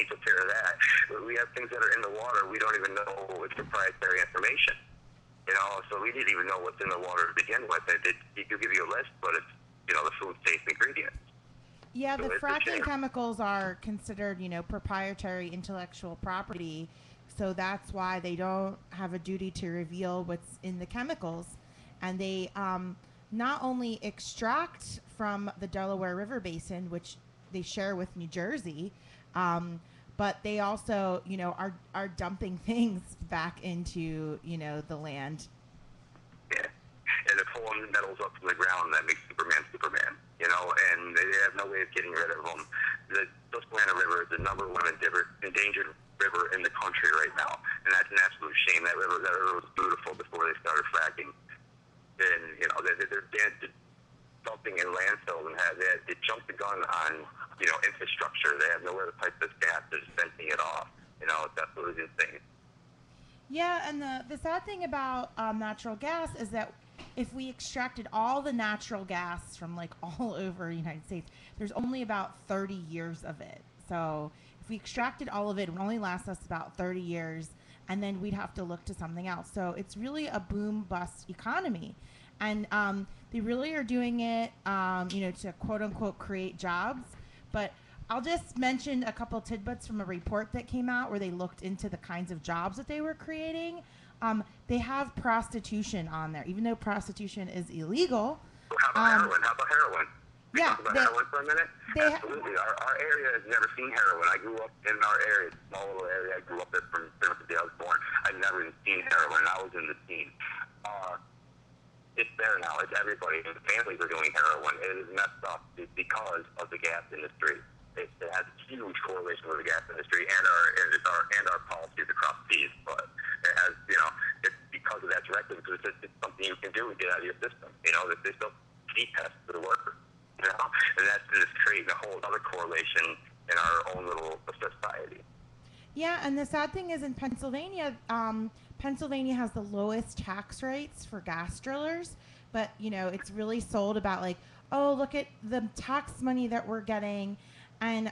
they took care of that. We have things that are in the water. We don't even know it's proprietary information. So we didn't even know what's in the water to begin with. It could give you a list, but it's, the food safe ingredients. Yeah, So the fracking chemicals are considered, proprietary intellectual property. So that's why they don't have a duty to reveal what's in the chemicals. And they not only extract from the Delaware River Basin, which they share with New Jersey, but they also, are dumping things back into, the land. Yeah. And they're pulling metals up from the ground that makes Superman, and they have no way of getting rid of them. The Susquehanna River is the number one endangered river in the country right now, and that's an absolute shame. That river was beautiful before they started fracking. And, they're dumping in landfills and they jumped the gun on, infrastructure. They have nowhere to pipe this gas. They're just venting it off. That's what it is insane. Yeah, and the sad thing about natural gas is that if we extracted all the natural gas from all over the United States, there's only about 30 years of it. So if we extracted all of it, it would only last us about 30 years, and then we'd have to look to something else. So it's really a boom-bust economy. And they really are doing it, to quote-unquote create jobs. But I'll just mention a couple tidbits from a report that came out where they looked into the kinds of jobs that they were creating. They have prostitution on there, even though prostitution is illegal. How about heroin? Yeah. Talk about heroin for a minute? Absolutely. Our area has never seen heroin. I grew up in our area, small little area. I grew up there from the day I was born. I'd never even seen heroin. I was in the scene. It's there now. It's everybody. The families are doing heroin. It is messed up because of the gas industry. It has a huge correlation with the gas industry and our policies across seas. But it has, it's because of that directly, because it's something you can do and get out of your system. They still feed test for the worker. And that's just creating a whole other correlation in our own little society. Yeah, and the sad thing is in Pennsylvania, Pennsylvania has the lowest tax rates for gas drillers, but, it's really sold about oh, look at the tax money that we're getting. And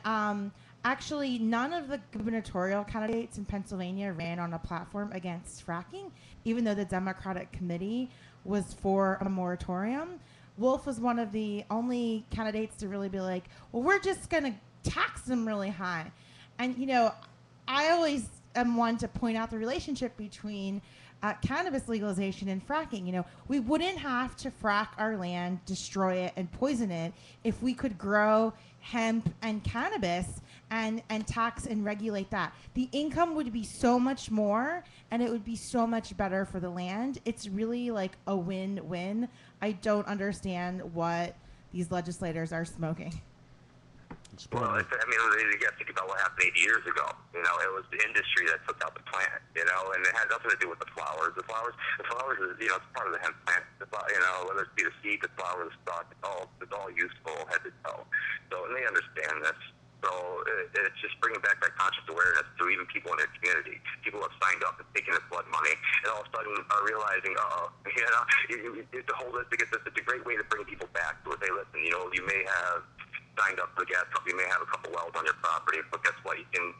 actually, none of the gubernatorial candidates in Pennsylvania ran on a platform against fracking, even though the Democratic committee was for a moratorium. Wolf was one of the only candidates to really be well, we're just going to tax them really high. And, I always am one to point out the relationship between cannabis legalization and fracking. We wouldn't have to frack our land, destroy it, and poison it if we could grow hemp and cannabis and tax and regulate that. The income would be so much more, and it would be so much better for the land. It's really a win-win. I don't understand what these legislators are smoking. Well, you got to think about what happened 80 years ago. It was the industry that took out the plant, and it had nothing to do with the flowers. The flowers is, it's part of the hemp plant. Whether it be the seed, the flower, the stalk, it's all useful head to toe. So, and they understand this. So it's just bringing back that conscious awareness to even people in their community. People have signed up and taken their blood money, and all of a sudden are realizing, the whole list, because it's a great way to bring people back to it. Hey, listen, you may have signed up for the gas company, you may have a couple wells on your property, but guess what? You can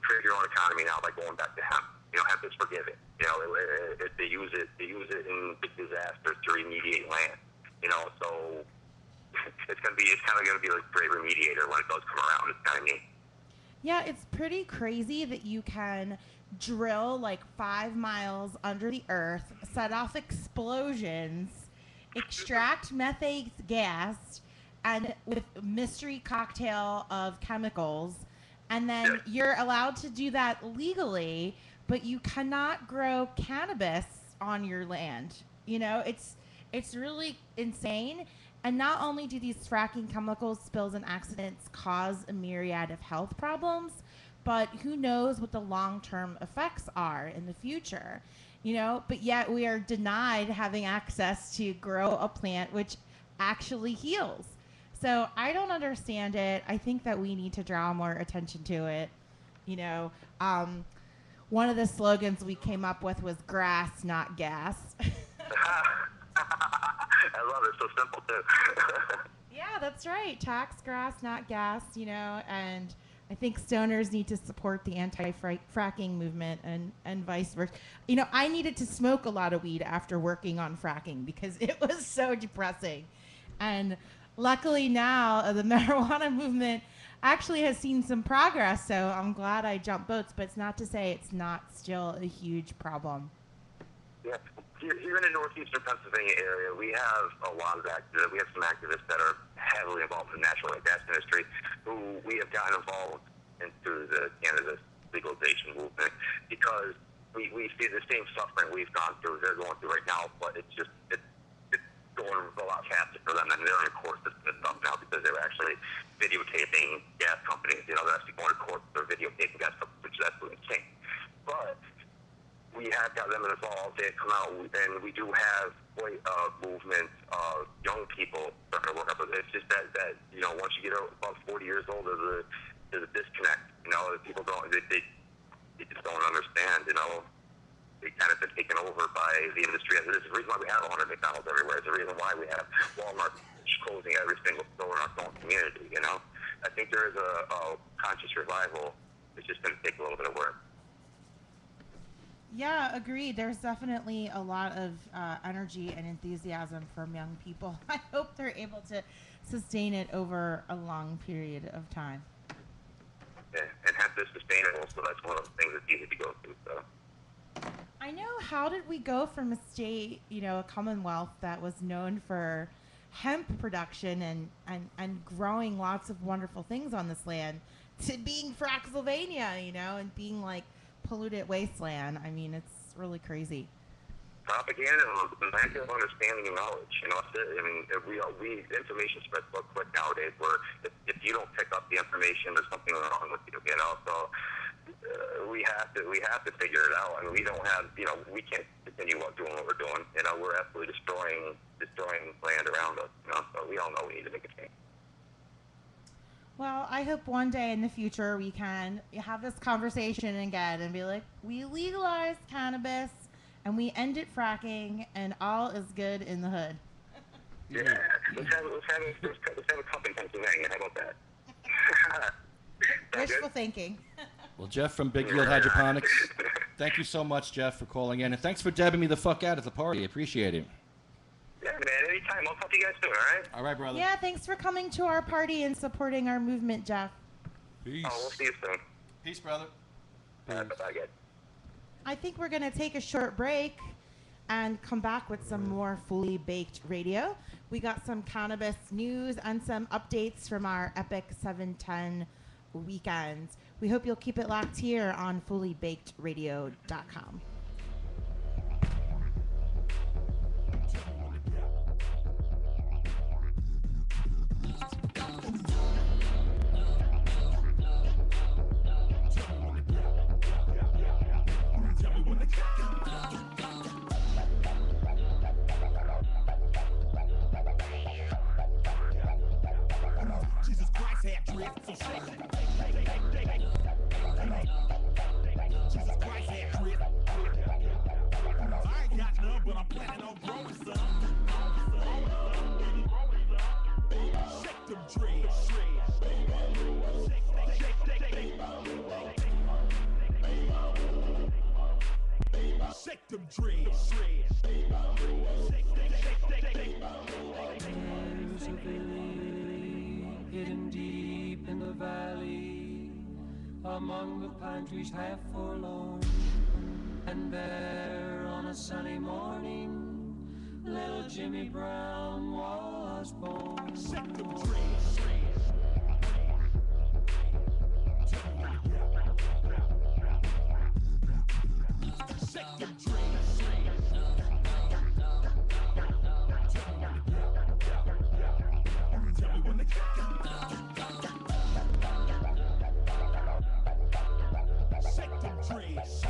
create your own economy now by going back to hemp. Hemp is forgiving. They use it in big disasters to remediate land. So it's kind of gonna be like a great remediator when it does come around. It's kind of neat. Yeah, it's pretty crazy that you can drill 5 miles under the earth, set off explosions, extract methane gas, and with a mystery cocktail of chemicals, and then you're allowed to do that legally, but you cannot grow cannabis on your land. It's really insane. And not only do these fracking chemicals, spills, and accidents cause a myriad of health problems, but who knows what the long-term effects are in the future, but yet we are denied having access to grow a plant which actually heals. So I don't understand it. I think that we need to draw more attention to it. One of the slogans we came up with was grass, not gas. I love it. So simple, too. Yeah, that's right. Tax grass, not gas, and I think stoners need to support the anti-fracking movement and vice versa. I needed to smoke a lot of weed after working on fracking because it was so depressing. And luckily now the marijuana movement actually has seen some progress, so I'm glad I jumped boats, but it's not to say it's not still a huge problem. Yeah. Here in the northeastern Pennsylvania area, we have a lot of activists. We have some activists that are heavily involved in the natural gas industry who we have gotten involved into the cannabis legalization movement because we see the same suffering we've gone through, they're going through right now, but it's going a lot faster for them, and they're in court system and stuff now because they're actually videotaping gas companies. They're actually going to court, they're videotaping gas companies, which is absolutely insane. But we have got them involved. They've come out, and we do have quite a movement of young people starting to work up with it. It's just that once you get above 40 years old, there's a disconnect. People they just don't understand. They kind of been taken over by the industry. And there's a reason why we have 100 McDonald's everywhere. There's a reason why we have Walmart closing every single store in our own community. I think there is a conscious revival. It's just going to take a little bit of work. Yeah, agreed. There's definitely a lot of energy and enthusiasm from young people. I hope they're able to sustain it over a long period of time. Yeah, and have this sustainable, so that's one of the things that's easy to go through. So. I know, how did we go from a state, a commonwealth that was known for hemp production and growing lots of wonderful things on this land to being Fraxylvania, and being like polluted wasteland? I mean, it's really crazy. Propaganda and lack of understanding and knowledge. Information spreads so quick nowadays. Where if you don't pick up the information, there's something wrong with you. So we have to figure it out. I mean, we don't have. We can't continue doing what we're doing. We're absolutely destroying land around us. So we all know we need to make a change. Well, I hope one day in the future we can have this conversation again and be like, we legalized cannabis and we ended fracking and all is good in the hood. Yeah, let's have a cup in Pennsylvania. How about that? Wishful thinking. Well, Jeff from Big Yield Hydroponics, thank you so much, Jeff, for calling in. And thanks for dabbing me the fuck out at the party. I appreciate it. Yeah, man, anytime. I'll talk to you guys soon, all right? All right, brother. Yeah, thanks for coming to our party and supporting our movement, Jeff. Peace. Oh, we'll see you soon. Peace, brother. Bye, guys. I think we're going to take a short break and come back with some more Fully Baked Radio. We got some cannabis news and some updates from our Epic 710 weekends. We hope you'll keep it locked here on FullyBakedRadio.com. Jesus Christ had drift, so shake it. Jesus Christ had drift. I ain't got none, but I'm planning on growing some. Shake them dreads. Shake them dreads. There's a village hidden deep in the valley, among the pine trees half forlorn. And there on a sunny morning, little Jimmy Brown was born. Shake them dreads. Shake them dreads. Tell me when to kick it. Shake them dreads.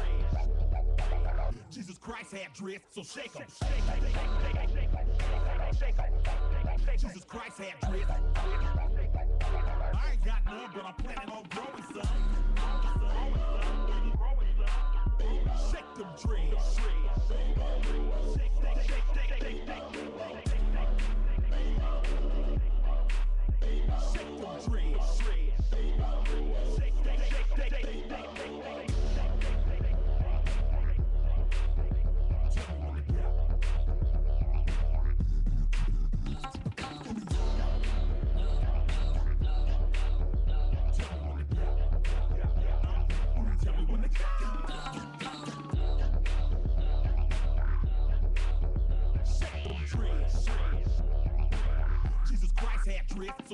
Jesus Christ had drift, so shake them. Jesus Christ had drift. I ain't got none, but I'm planning on growing some. Shake them dreads. Shake them dreads.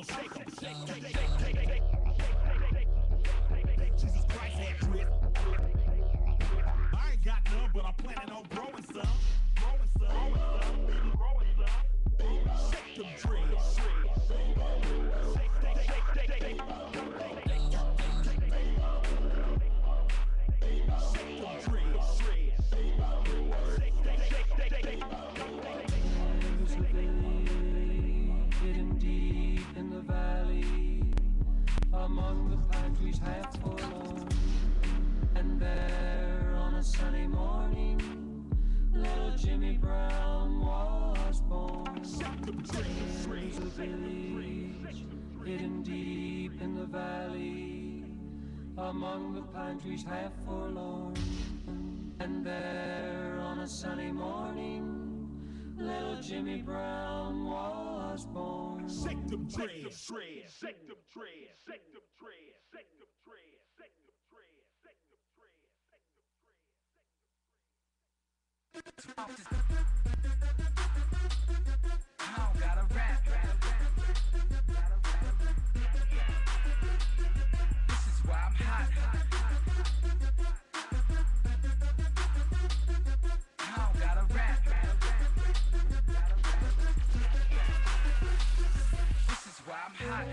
so shake 'em. Jesus Christ, had drip. I ain't got none, but I'm planning on growing some. Shake them dreads. Hidden deep in the valley, among the pine trees half forlorn. And there on a sunny morning, little Jimmy Brown was born. There's a village hidden deep in the valley, among the pine trees half forlorn. And there on a sunny morning, little Jimmy Brown was born. Shake them dreads. Shake them dreads. Shake them dreads. Shake them dreads. Shake them dreads. Shake them dreads. Shake them dreads. I don't gotta rap. This is why I'm hot. I don't gotta rap. This is why I'm hot.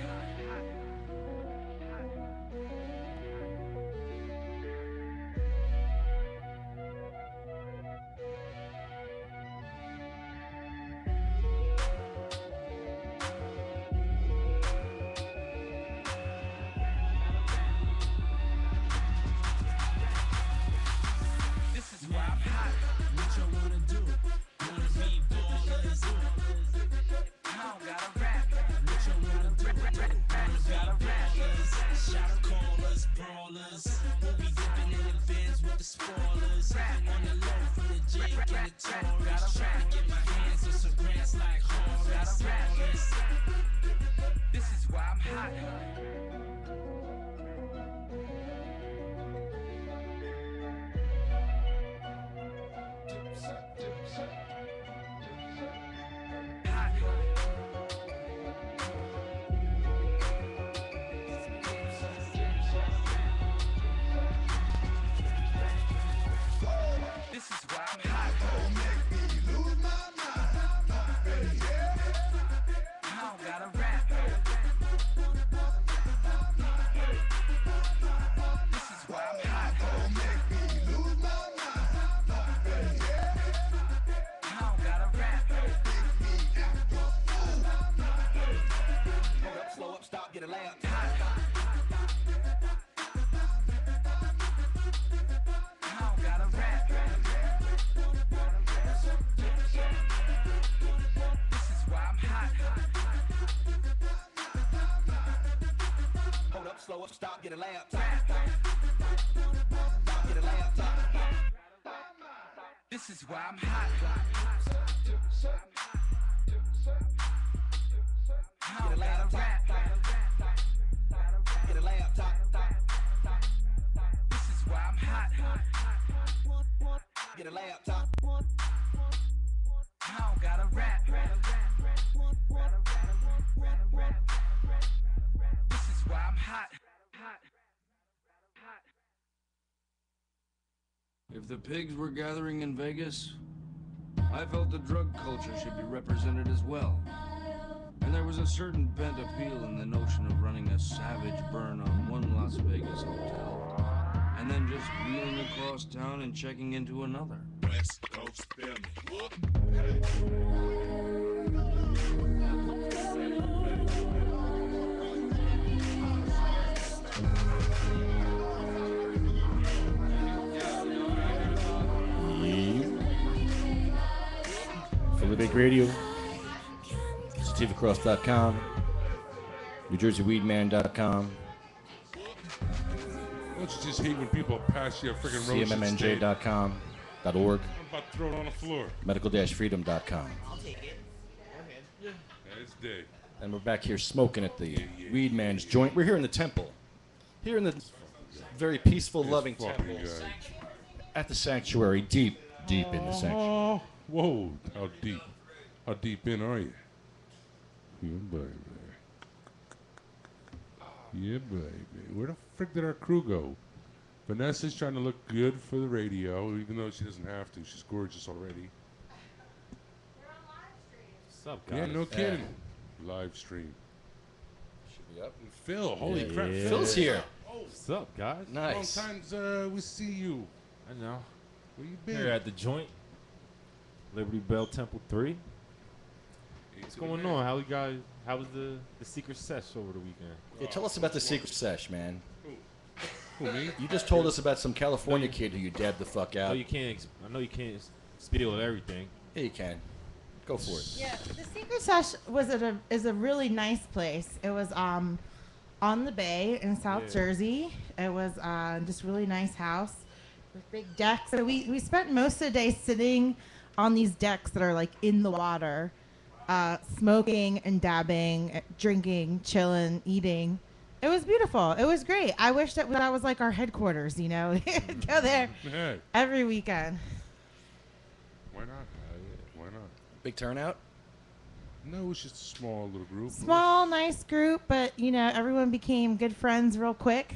This is why I'm hot. What y'all wanna do? Wanna be ballers? I don't gotta rap. What y'all wanna do? Wanna be ballers? Shot callers, brawlers. We'll be dipping in the bins with the spoilers. On the low from the Jake and the Taurus. Trying to get my hands on some grants like Horace. This is why I'm hot. This is why I'm hot. I don't gotta rap. This is why I'm hot. I don't gotta rap. Hold up, slow up, stop, get a layup. I don't gotta rap. This is why I'm hot. Hold up, slow up, stop, get a layup. Stop, get a layup. This is why I'm hot. I don't gotta rap. Get a layup. This is why I'm hot. Get a layup. I don't gotta rap. This is why I'm hot. If the pigs were gathering in Vegas, I felt the drug culture should be represented as well. And there was a certain bent appeal in the notion of running a savage burn on one Las Vegas hotel, and then just wheeling across town and checking into another. West Coast family. Philly Bake Radio, SativaCross.com, NewJerseyWeedman.com, Don't you just hate when people pass you a freaking roach? CMMNJ.com, .org, I'm about to throw it on the floor. medical-freedom.com. I'll take it. Go ahead. Yeah, it's day. And we're back here smoking at the Weed Man's joint. We're here in the temple. Here in the very peaceful, loving Fucking temple. guy. At the sanctuary, deep in the sanctuary. Oh, whoa. How deep in are you? Yeah, baby. Yeah, baby. Where the frick did our crew go? Vanessa's trying to look good for the radio, even though she doesn't have to. She's gorgeous already. What's up, guys? Yeah, no kidding. Live stream. Should be up. And Phil, holy crap. Yeah. Phil's here. What's up, guys? Nice. Long times we see you. I know. Where you been? Here at the joint. Liberty Bell Temple 3. What's going on? How was the secret sesh over the weekend? Yeah, tell us about the secret sesh, man. Who, me? You just told us about some California kid who you dabbed the fuck I know out. you can't spill everything. Yeah, you can. Go for it. Yeah, the Secret Sesh is a really nice place. It was on the bay in South Jersey. It was just really nice house with big decks. So we spent most of the day sitting on these decks that are like in the water, smoking and dabbing, drinking, chilling, eating. It was beautiful. It was great. I wish that was like our headquarters, you know. Go there every weekend. Why not? Why not? Big turnout? No, it's just a small little group. Small, nice group, but, you know, everyone became good friends real quick.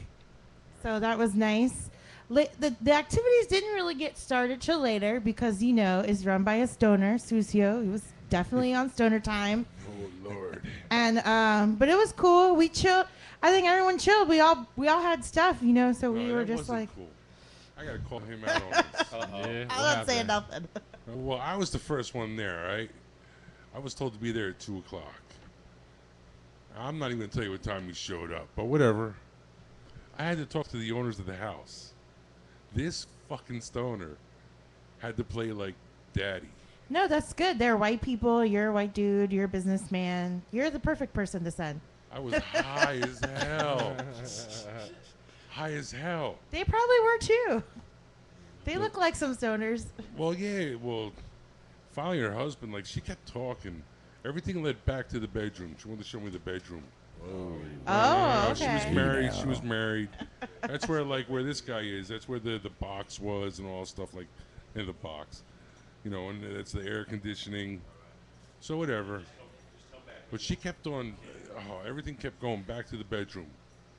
So that was nice. The activities didn't really get started till later because, you know, it's run by a stoner, Susio. He was definitely on stoner time. Oh, Lord. And, but it was cool. We chilled. I think everyone chilled. We all had stuff, you know, so we were that just wasn't like. Cool. I got to call him out on this. Yeah, I'm not saying nothing. Well, I was the first one there, right? I was told to be there at 2 o'clock. I'm not even going to tell you what time we showed up, but whatever. I had to talk to the owners of the house. This fucking stoner had to play like daddy. No, that's good. They're white people. You're a white dude. You're a businessman. You're the perfect person to send. I was high as hell. High as hell. They probably were too. They look like some stoners. Well, yeah. Well, finally, her husband, like, she kept talking. Everything led back to the bedroom. She wanted to show me the bedroom. Oh, okay. She was married. She was married. That's where, like, where this guy is. That's where the box was and all stuff, like, in the box. You know, and that's the air conditioning. So whatever. But she kept on. Oh, everything kept going back to the bedroom.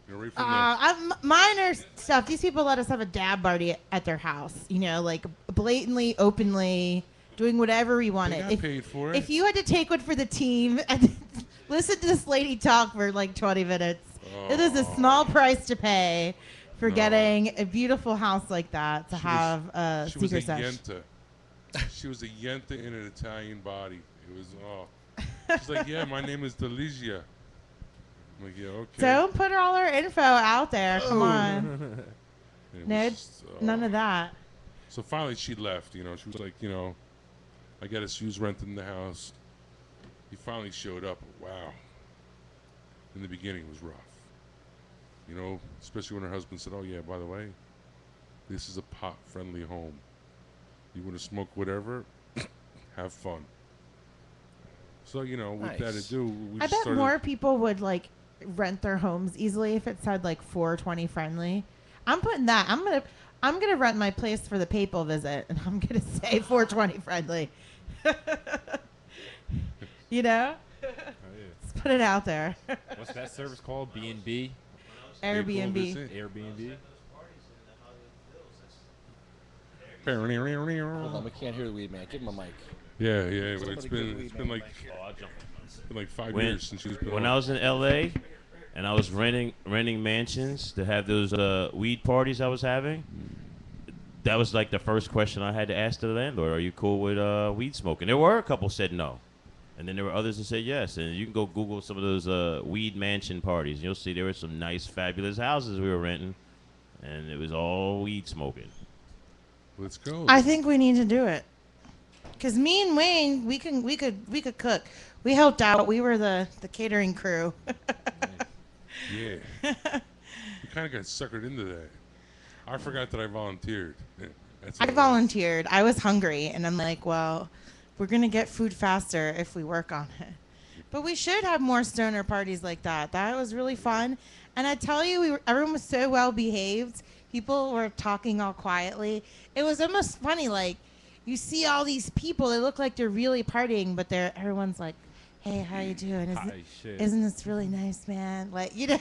You know, right from Minor stuff. These people let us have a dab party at their house. You know, like blatantly, openly, doing whatever we wanted. They got paid for it. If you had to take one for the team and listen to this lady talk for like 20 minutes, it is a small price to pay for getting a beautiful house like that to have a secret sesh. She was a yenta in an Italian body. It was she's like, yeah, my name is Delicia. I'm like, yeah, okay. Don't put all our info out there. Come on. No, none of that. So finally she left, you know. She was like, you know, I guess she was renting the house. He finally showed up. Wow. In the beginning, it was rough. You know, especially when her husband said, oh, yeah, by the way, this is a pot-friendly home. You want to smoke whatever, have fun. So, you know, with that ado, we I bet more people would, like, rent their homes easily if it said, like, 420 friendly. I'm putting that. I'm gonna rent my place for the papal visit, and I'm gonna say 420 friendly. You know? Oh, yeah. Let's put it out there. What's that service called? B&B? Airbnb. Airbnb. Hold on, we can't hear the weed man. Give him a mic. Yeah, yeah. But it's been like 5 years since she's been When on. I was in L.A. and I was renting mansions to have those weed parties I was having, that was like the first question I had to ask the landlord. Are you cool with weed smoking? There were a couple said no. And then there were others that said yes. And you can go Google some of those weed mansion parties. You'll see there were some nice, fabulous houses we were renting. And it was all weed smoking. Let's go. I think we need to do it. Cause me and Wayne, we could cook. We helped out. We were the catering crew. Yeah. We kind of got suckered into that. I forgot that I volunteered. I volunteered. I was hungry, and I'm like, well, we're gonna get food faster if we work on it. But we should have more stoner parties like that. That was really fun. And I tell you, everyone was so well behaved. People were talking all quietly. It was almost funny. Like, you see all these people. They look like they're really partying, but everyone's like hey, how you doing? Hi, shit. Isn't this really nice, man? Like, you know,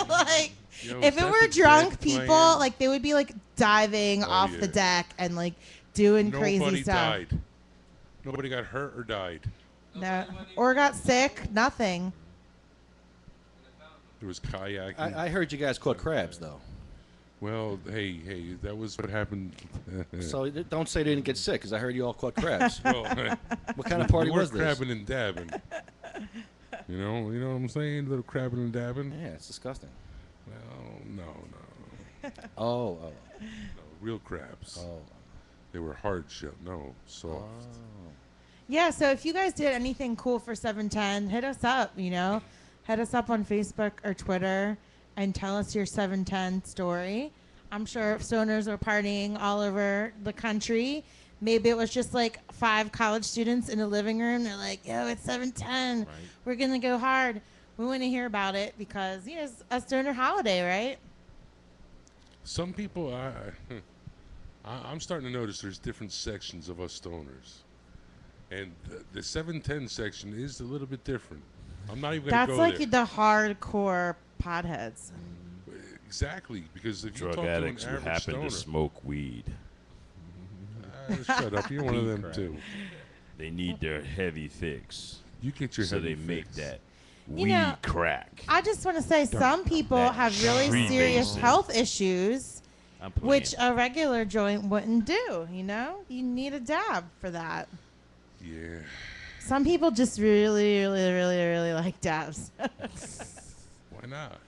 like You know, if it that's were a drunk dead people, plan. like they would be like diving off the yeah. deck and like doing crazy Nobody stuff. died. Nobody got hurt or died. No, or got sick. Nothing. There was kayaking. I heard you guys caught crabs, though. Well, hey, that was what happened. So don't say they didn't get sick, because I heard you all caught crabs. Well, what kind of party we were was this? crabbing and dabbing. You know what I'm saying? A little crabbing and dabbing. Yeah, it's disgusting. Well, no. Oh. No, real crabs. Oh. They were hard shell. No, soft. Yeah, so if you guys did anything cool for 710, hit us up, you know. Hit us up on Facebook or Twitter and tell us your 710 story. I'm sure stoners are partying all over the country. Maybe it was just like 5 college students in a living room. They're like, yo, it's 710. Right. We're going to go hard. We want to hear about it because, you know, it's a stoner holiday, right? Some people, I'm starting to notice there's different sections of us stoners. And the 710 section is a little bit different. I'm not even going to go That's like there. the hardcore potheads. Exactly, because if you Drug talk to an addicts who average happen stoner, to smoke weed. Shut up, you're one of them too. They need their heavy fix. You get your so heavy they make fix. that You weed know, crack. I just want to say some people that have really street serious basic. health issues, I'm playing. which a regular joint wouldn't do, you know? You need a dab for that. Yeah. Some people just really, really, really, really like dabs. Why not?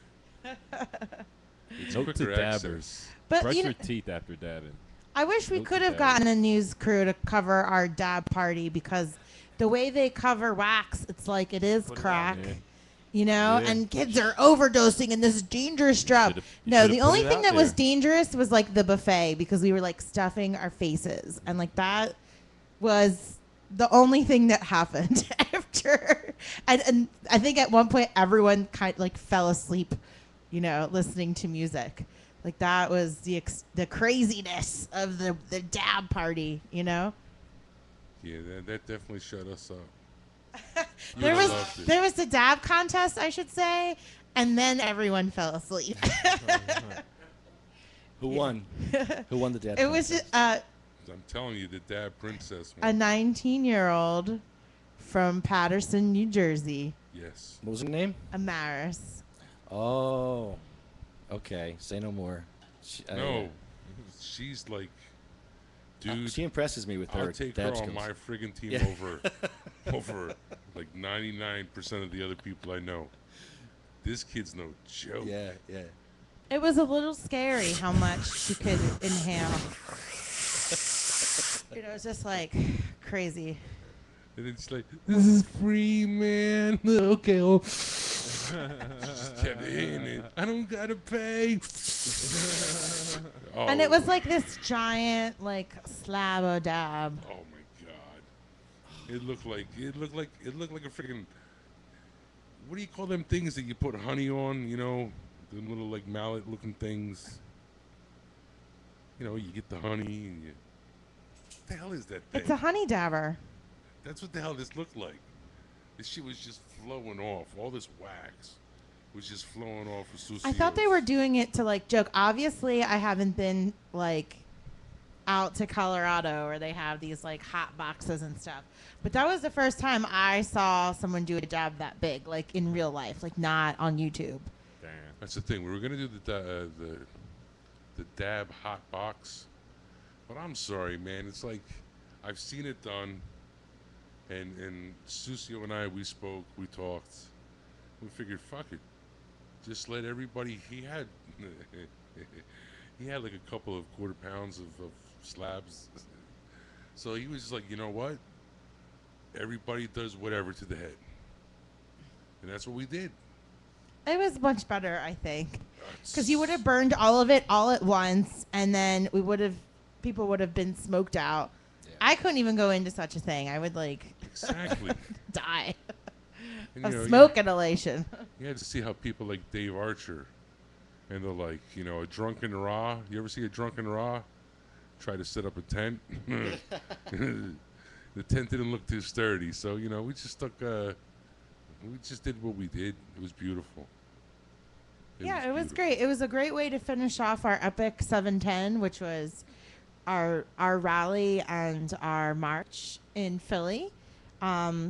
It's Note quicker to access. dabbers. But, Brush you your know- teeth after dabbing. I wish we Note could to have dabbers. gotten a news crew to cover our dab party because the way they cover wax, it's like it is Put it out crack. there. You know, Yeah. and kids are overdosing in this dangerous drug. should've- you No, should've the put only it thing out that was there. dangerous was like the buffet because we were like stuffing our faces, and like that was the only thing that happened after. And I think at one point everyone kind of like fell asleep, you know, listening to music. Like that was the craziness of the dab party, you know. Yeah, that definitely shut us up. You There would've was loved it. there was the dab contest, I should say, and then everyone fell asleep. Who won? Who won the dad? It was just, I'm telling you, the dab princess a one. 19-year-old from Patterson, New Jersey, Yes. What was her name? Amaris. Oh. Okay. Say no more. No. She's like, dude, she impresses me with her I'll take her dab on skills. my friggin' team Yeah. over like 99% of the other people I know. This kid's no joke. Yeah. It was a little scary how much she could inhale. You know, it's just like crazy. And it's like, this is free, man. Okay. Oh. Just kept hitting it. I don't gotta pay. Oh. And it was like this giant like slab of dab. Oh my god! It looked like a freaking. What do you call them things that you put honey on? You know, the little like mallet-looking things. You know, you get the honey and you. What the hell is that thing? It's a honey dabber. That's what the hell this looked like. This shit was just flowing off. All this wax was just flowing off of Susio's. I thought they were doing it to like joke. Obviously, I haven't been like out to Colorado where they have these like hot boxes and stuff. But that was the first time I saw someone do a dab that big, like in real life, like not on YouTube. Damn. That's the thing. We were gonna do the dab hot box, but I'm sorry, man. It's like I've seen it done, and Susio and I, we spoke, we talked, we figured, fuck it, just let everybody. He had like a couple of quarter pounds of slabs, so he was just like, you know what? Everybody does whatever to the head, and that's what we did. It was much better, I think, because you would have burned all of it all at once, and then people would have been smoked out. Yeah. I couldn't even go into such a thing. I would like Exactly. die And, of you know, smoke inhalation. You had to see how people like Dave Archer, and they're like, you know, a drunken raw. You ever see a drunken raw try to set up a tent? The tent didn't look too sturdy, so you know we just stuck We just did what we did. It was beautiful. It was great. It was a great way to finish off our epic 710, which was our rally and our march in Philly,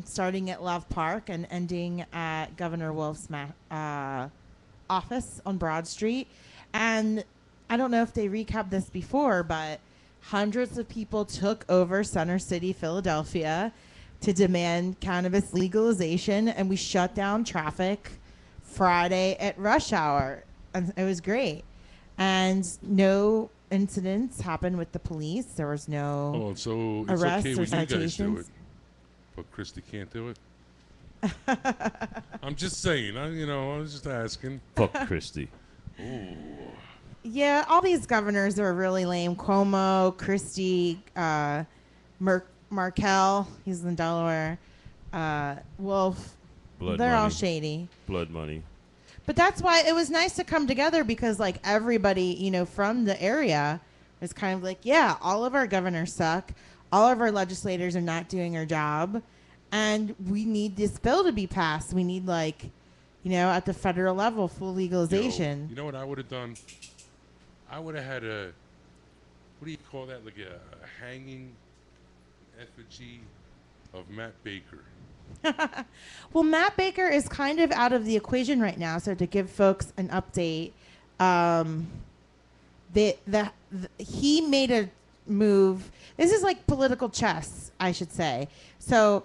starting at Love Park and ending at Governor Wolf's office on Broad Street. And I don't know if they recapped this before, but hundreds of people took over Center City, Philadelphia, to demand cannabis legalization, and we shut down traffic Friday at rush hour. And it was great. And no incidents happened with the police. There was no so it's arrests okay or when you guys do citations. it, but Christy can't do it? I'm just saying. I was just asking. Fuck Christie. Ooh. Yeah, all these governors are really lame. Cuomo, Christie, Markell, he's in Delaware, Wolf. Blood They're all money. shady. Blood money. But that's why it was nice to come together, because like everybody, from the area was kind of like, yeah, all of our governors suck. All of our legislators are not doing their job. And we need this bill to be passed. We need at the federal level, full legalization. You know what I would have done? I would have had what do you call that? Like a hanging effigy of Matt Baker. Well, Matt Baker is kind of out of the equation right now. So to give folks an update, he made a move. This is like political chess, I should say. So,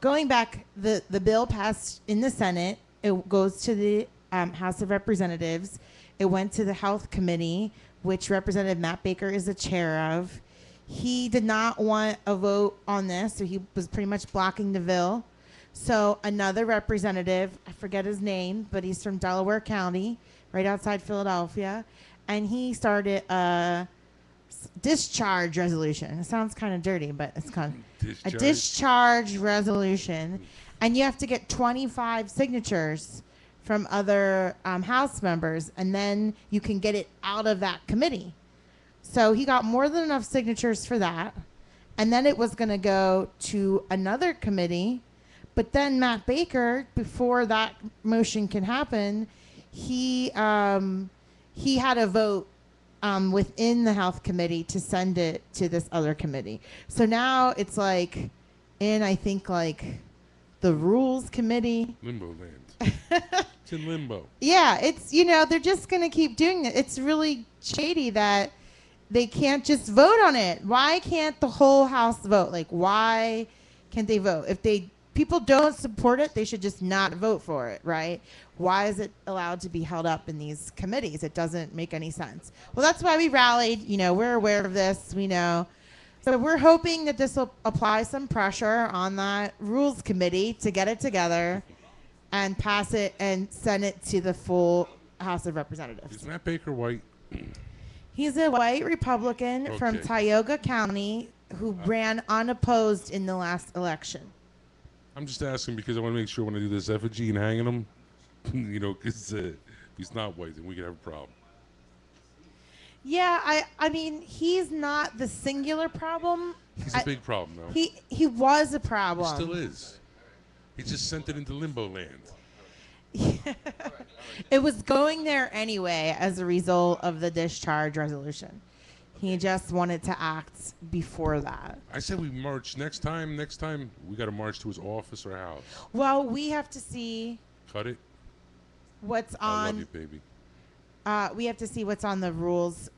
going back, the bill passed in the Senate. It goes to the House of Representatives. It went to the Health Committee, which Representative Matt Baker is the chair of. He did not want a vote on this, so he was pretty much blocking the bill. So another representative, I forget his name, but he's from Delaware County, right outside Philadelphia, and he started a discharge resolution. It sounds kind of dirty, but it's kind of a discharge resolution, and you have to get 25 signatures from other House members, and then you can get it out of that committee. So he got more than enough signatures for that. And then it was going to go to another committee. But then Matt Baker, before that motion can happen, he had a vote within the Health Committee to send it to this other committee. So now it's I think the Rules Committee. Limbo land. It's in limbo. Yeah, it's, they're just going to keep doing it. It's really shady that they can't just vote on it. Why can't the whole House vote? Why can't they vote? If people don't support it, they should just not vote for it, right? Why is it allowed to be held up in these committees? It doesn't make any sense. Well, that's why we rallied. We're aware of this. We know. So we're hoping that this will apply some pressure on that Rules Committee to get it together and pass it and send it to the full House of Representatives. Is Matt Baker white? He's a white Republican from Tioga County who ran unopposed in the last election. I'm just asking because I want to make sure when I do this effigy and hanging him, because if he's not white, then we could have a problem. Yeah, I mean, he's not the singular problem. He's a big problem, though. He was a problem. He still is. He just sent it into limbo land. It was going there anyway as a result of the discharge resolution. He just wanted to act before that. I said we march next time. Next time we got to march to his office or house. Well, we have to see. Cut it. What's on? I love you, baby. We have to see what's on the rules.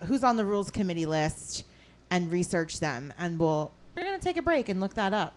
Who's on the Rules Committee list, and research them. And we're gonna take a break and look that up.